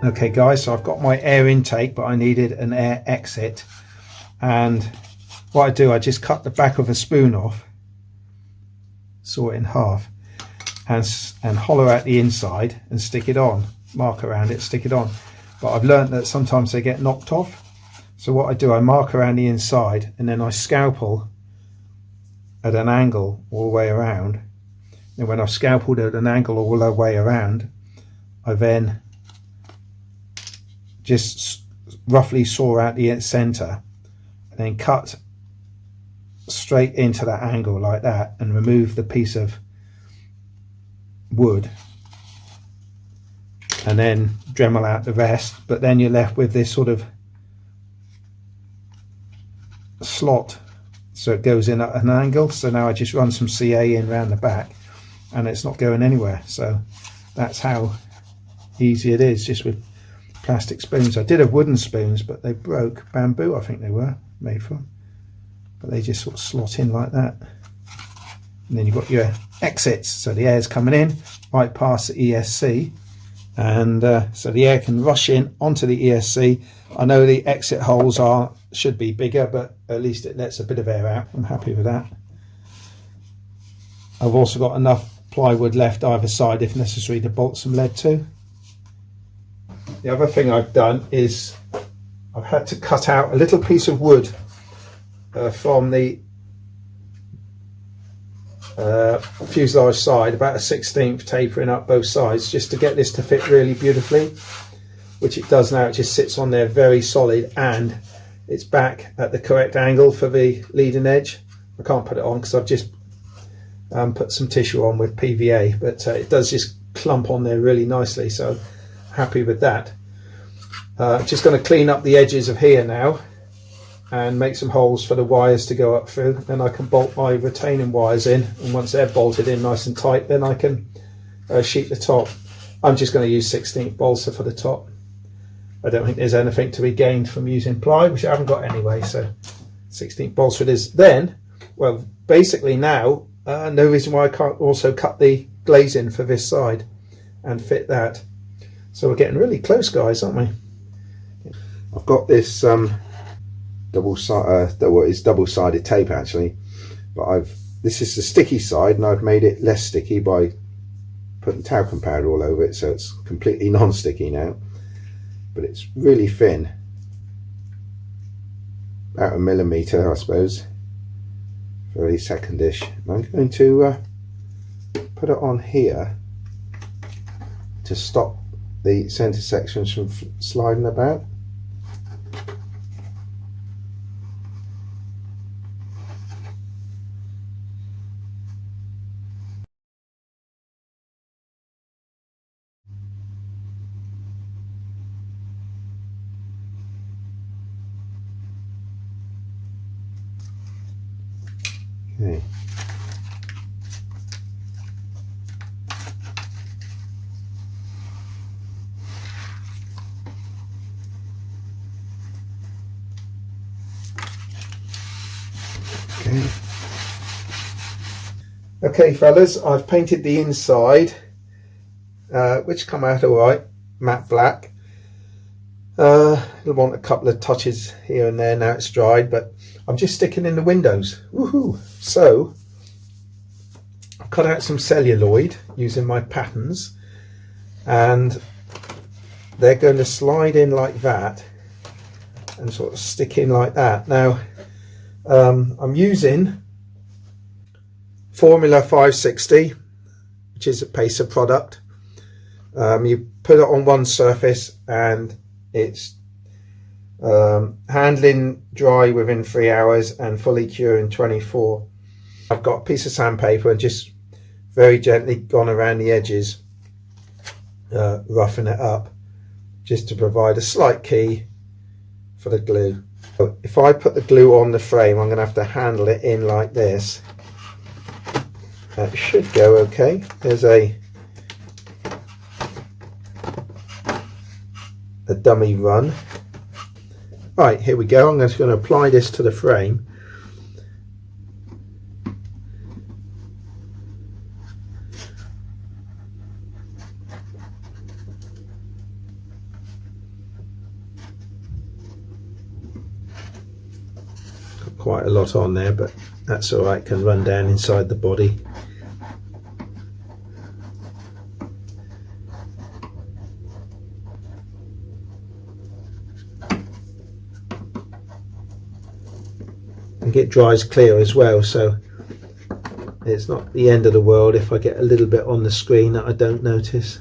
Okay guys, so I've got my air intake, but I needed an air exit, and what I do, I just cut the back of a spoon off, saw it in half, and hollow out the inside and stick it on, mark around it, stick it on. But I've learned that sometimes they get knocked off, so what I do, I mark around the inside and then I scalpel at an angle all the way around, and when I've scalpeled at an angle all the way around, I then just roughly saw out the center and then cut straight into that angle like that, and remove the piece of wood and then Dremel out the rest. But then you're left with this sort of slot, so it goes in at an angle. So now I just run some CA in around the back and it's not going anywhere. So that's how easy it is, just with plastic spoons. I did have wooden spoons, but they broke. Bamboo, I think they were made from, but they just sort of slot in like that. And then you've got your exits, so the air's coming in right past the ESC, and so the air can rush in onto the ESC. I know the exit holes should be bigger, but at least it lets a bit of air out. I'm happy with that. I've also got enough plywood left either side if necessary to bolt some lead to. The other thing I've done is I've had to cut out a little piece of wood from the fuselage side, about a 1/16 tapering up both sides, just to get this to fit really beautifully, which it does now. It just sits on there very solid, and it's back at the correct angle for the leading edge. I can't put it on because I've just put some tissue on with PVA, but it does just clump on there really nicely, so happy with that. Just going to clean up the edges of here now and make some holes for the wires to go up through. Then I can bolt my retaining wires in, and once they're bolted in nice and tight, then I can sheet the top. I'm just going to use 1/16 balsa for the top. I don't think there's anything to be gained from using ply, which I haven't got anyway, so 1/16 balsa it is. Then, well, basically now, no reason why I can't also cut the glazing for this side and fit that. So we're getting really close, guys, aren't we? I've got this double-sided tape actually, but this is the sticky side, and I've made it less sticky by putting talcum powder all over it, so it's completely non-sticky now. But it's really thin, about 1 millimeter, I suppose, very secondish. I'm going to put it on here to stop the center sections from sliding about. Okay. Okay fellas, I've painted the inside, which come out alright, matte black. You'll want a couple of touches here and there now it's dried, but I'm just sticking in the windows. Woohoo! So I've cut out some celluloid using my patterns, and they're going to slide in like that and sort of stick in like that. Now I'm using Formula 560, which is a Pacer product. You put it on one surface and it's handling dry within 3 hours and fully cure in 24. I've got a piece of sandpaper and just very gently gone around the edges, roughing it up, just to provide a slight key for the glue. So if I put the glue on the frame, I'm going to have to handle it in like this. That should go okay. There's a dummy run. Right, here we go. I'm just going to apply this to the frame. quite a lot on there, but that's all right, can run down inside the body. And it dries clear as well, so it's not the end of the world if I get a little bit on the screen that I don't notice.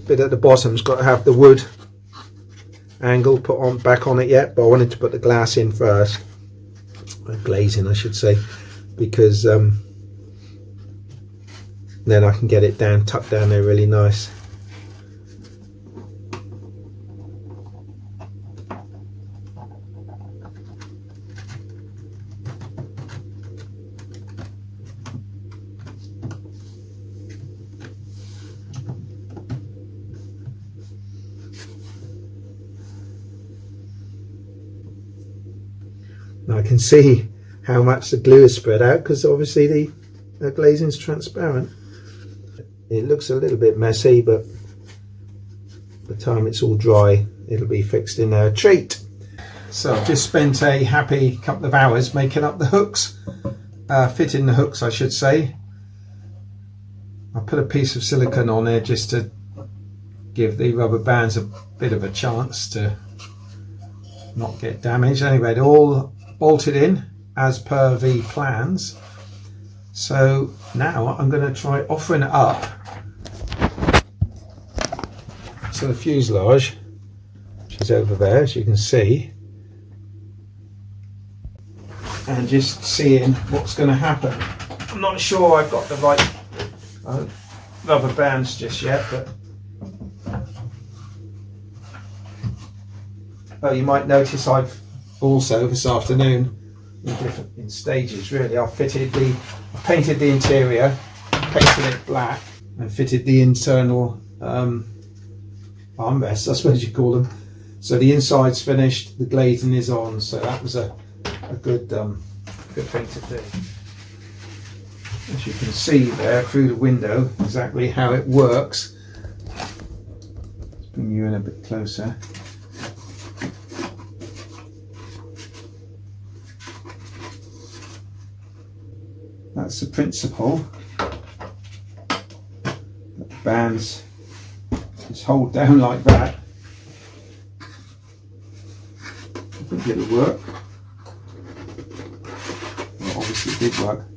Bit at the bottom's got to have the wood angle put on back on it yet, but I wanted to put the glass in first, glazing I should say, because then I can get it down, tucked down there really nice. Now I can see how much the glue is spread out, because obviously the glazing is transparent. It looks a little bit messy, but by the time it's all dry it'll be fixed in a treat. So I've just spent a happy couple of hours making up the hooks, fitting the hooks I should say. I put a piece of silicone on there just to give the rubber bands a bit of a chance to not get damaged. Anyway, they're all bolted in as per the plans. So now I'm going to try offering it up to the fuselage, which is over there as you can see, and just seeing what's going to happen. I'm not sure I've got the right rubber bands just yet, but you might notice I've also this afternoon in stages really. I painted the interior, painted it black, and fitted the internal armrests, I suppose you call them. So the inside's finished, the glazing is on, so that was a good thing to do. As you can see there through the window exactly how it works. Let's bring you in a bit closer. That's the principle. The bands just hold down like that. I think it'll work. Well, obviously it did work.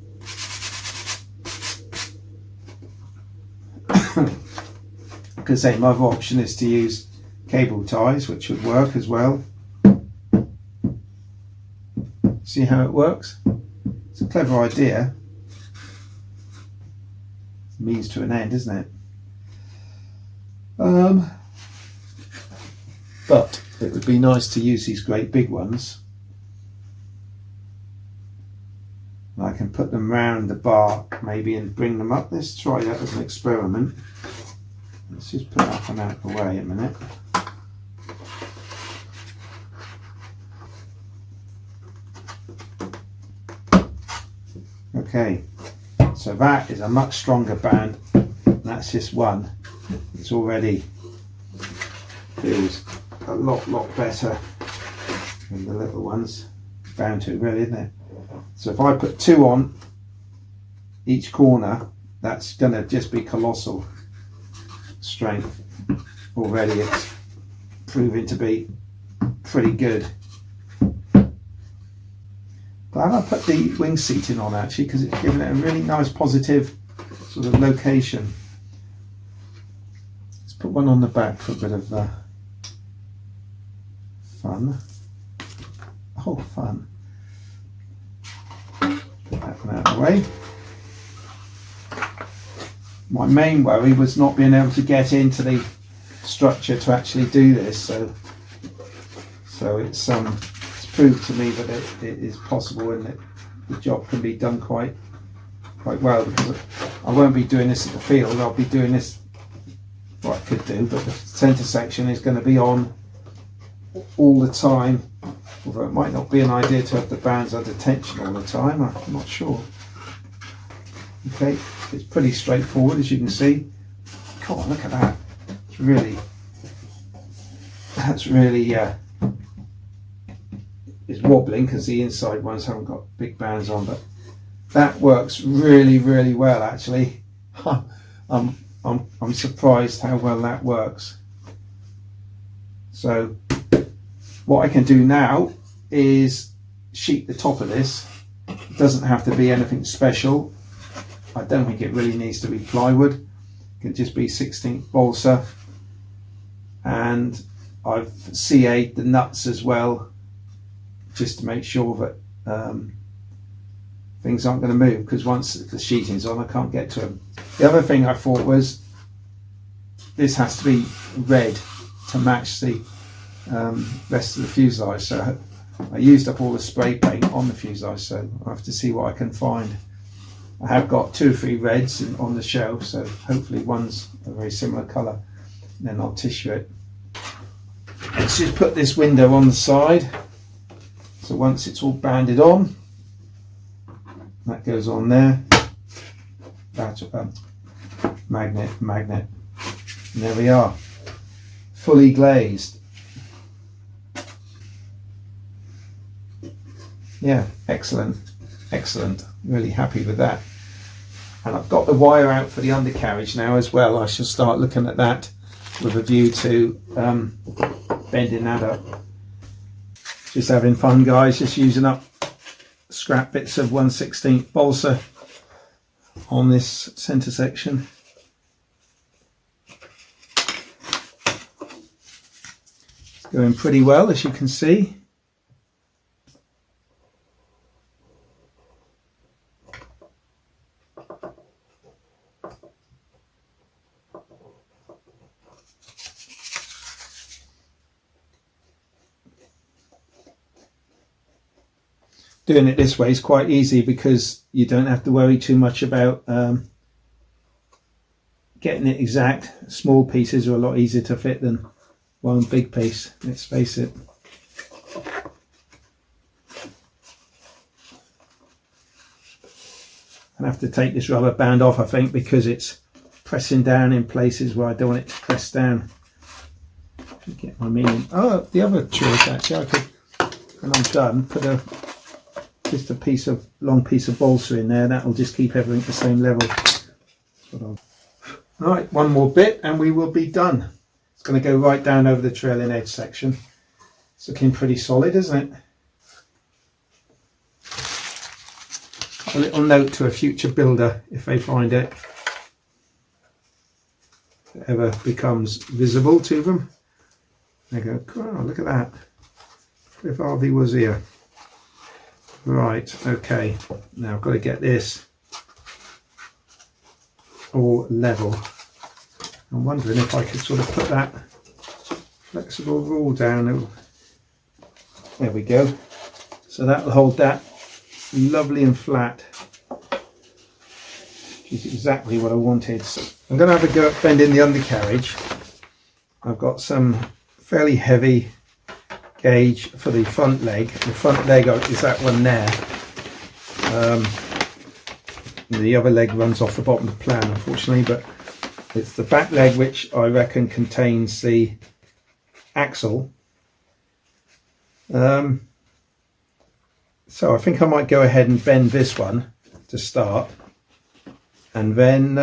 Because say my other option is to use cable ties, which would work as well. See how it works? It's a clever idea. It's a means to an end, isn't it? But it would be nice to use these great big ones. I can put them round the bar maybe and bring them up. Let's try that as an experiment. Let's just put it up and out of the way a minute. Okay, so that is a much stronger band. That's just one. It's already feels a lot better than the little ones. Bound to, really, isn't it? So if I put two on each corner, that's going to just be colossal strength. Already it's proving to be pretty good. Glad I put the wing seating on actually, because it's given it a really nice positive sort of location. Let's put one on the back for a bit of fun. Oh, fun. Put that one out of the way. My main worry was not being able to get into the structure to actually do this, so it's proved to me that it is possible and that the job can be done quite well, because I won't be doing this at the field. I'll be doing this, what I could do, but the centre section is going to be on all the time, although it might not be an idea to have the bands under tension all the time. I'm not sure. Okay, it's pretty straightforward, as you can see. Come on, look at that. It's really, that's really, it's wobbling because the inside ones haven't got big bands on, but that works really, really well actually. I'm surprised how well that works. So what I can do now is sheet the top of this. It doesn't have to be anything special. I don't think it really needs to be plywood. It can just be 16th balsa, and I've CA'd the nuts as well, just to make sure that things aren't going to move, because once the sheeting's on I can't get to them. The other thing I thought was this has to be red to match the rest of the fuselage, so I used up all the spray paint on the fuselage, so I have to see what I can find. I have got 2 or 3 reds on the shelf, so hopefully one's a very similar colour, and then I'll tissue it. Let's just put this window on the side, so once it's all banded on, that goes on there. That's magnet, and there we are, fully glazed. Yeah, excellent, really happy with that. And I've got the wire out for the undercarriage now as well. I shall start looking at that with a view to bending that up. Just having fun, guys, just using up scrap bits of 1/16 balsa on this centre section. It's going pretty well, as you can see. Doing it this way is quite easy because you don't have to worry too much about getting it exact. Small pieces are a lot easier to fit than one big piece, let's face it. I have to take this rubber band off, I think, because it's pressing down in places where I don't want it to press down. Get my meaning. Oh, the other trick actually, I could, when I'm done, put just a long piece of balsa in there. That'll just keep everything at the same level. Right, one more bit and we will be done. It's going to go right down over the trailing edge section. It's looking pretty solid, isn't it? A little note to a future builder if they find it, if it ever becomes visible to them. They go, oh, look at that, if Harvey was here. Right, okay, now I've got to get this all level. I'm wondering if I could sort of put that flexible rule down. There we go. So that will hold that lovely and flat, which is exactly what I wanted. So I'm going to have a go at bending the undercarriage. I've got some fairly heavy gauge for the front leg. The front leg is that one there. The other leg runs off the bottom of the plan, unfortunately, but it's the back leg which I reckon contains the axle. So I think I might go ahead and bend this one to start, and then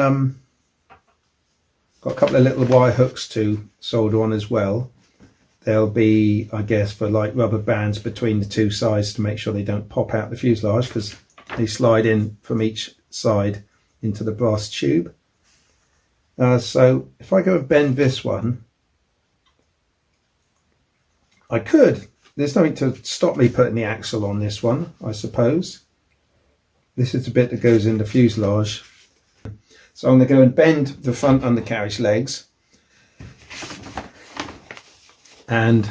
got a couple of little wire hooks to solder on as well. They'll be, I guess, for like rubber bands between the two sides to make sure they don't pop out the fuselage, because they slide in from each side into the brass tube. So if I go and bend this one, I could. There's nothing to stop me putting the axle on this one, I suppose. This is the bit that goes in the fuselage. So I'm going to go and bend the front undercarriage legs and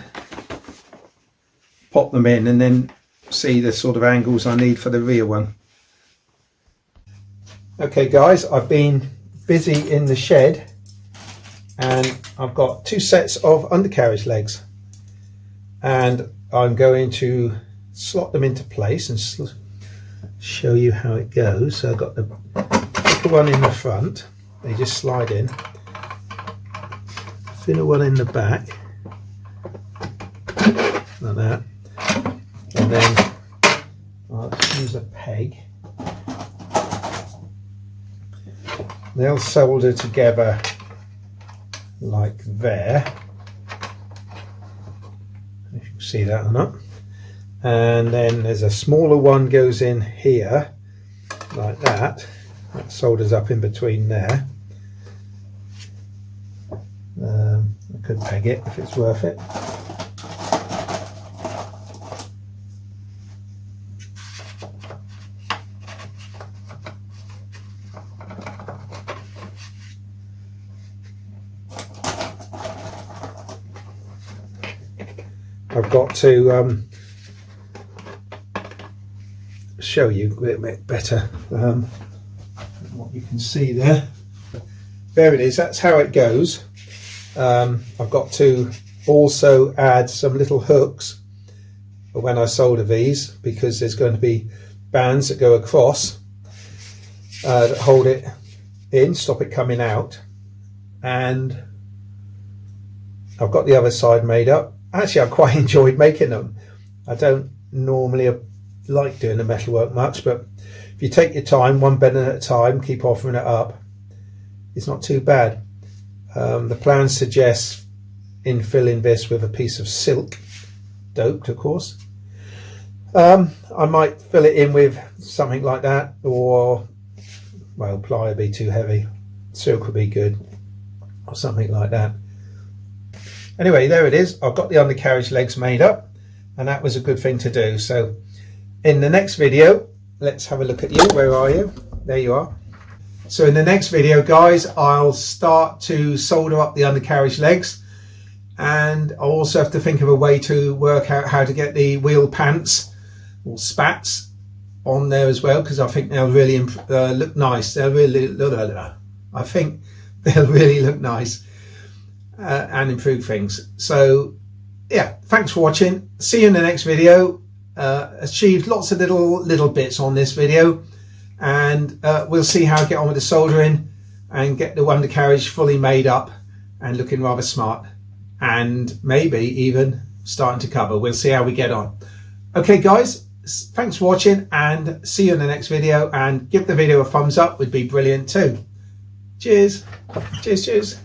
pop them in, and then see the sort of angles I need for the rear one. Okay guys, I've been busy in the shed and I've got 2 sets of undercarriage legs, and I'm going to slot them into place and show you how it goes. So I've got the one in the front, they just slide in. Thinner one in the back, like that. And then I'll use a peg. They'll solder together like there. If you can see that or not. And then there's a smaller one goes in here, like that. That solders up in between there. I could peg it if it's worth it. I've got to show you a bit better what you can see there. There it is, that's how it goes. I've got to also add some little hooks when I solder these, because there's going to be bands that go across that hold it in, stop it coming out. And I've got the other side made up. Actually, I quite enjoyed making them. I don't normally like doing the metalwork much, but if you take your time, one bending at a time, keep offering it up, it's not too bad. The plan suggests infilling this with a piece of silk, doped of course. I might fill it in with something like that, or, well, ply would be too heavy, silk would be good, or something like that. Anyway, there it is. I've got the undercarriage legs made up, and that was a good thing to do. So in the next video, let's have a look at you. Where are you? There you are. So in the next video, guys, I'll start to solder up the undercarriage legs, and I'll also have to think of a way to work out how to get the wheel pants or spats on there as well, because I think they'll really look nice. They'll really I think they'll really look nice and improve things. So yeah, thanks for watching. See you in the next video. Achieved lots of little bits on this video, and we'll see how I get on with the soldering and get the undercarriage fully made up and looking rather smart, and maybe even starting to cover. We'll see how we get on. Okay guys, thanks for watching, and see you in the next video, and give the video a thumbs up would be brilliant too. Cheers. Cheers.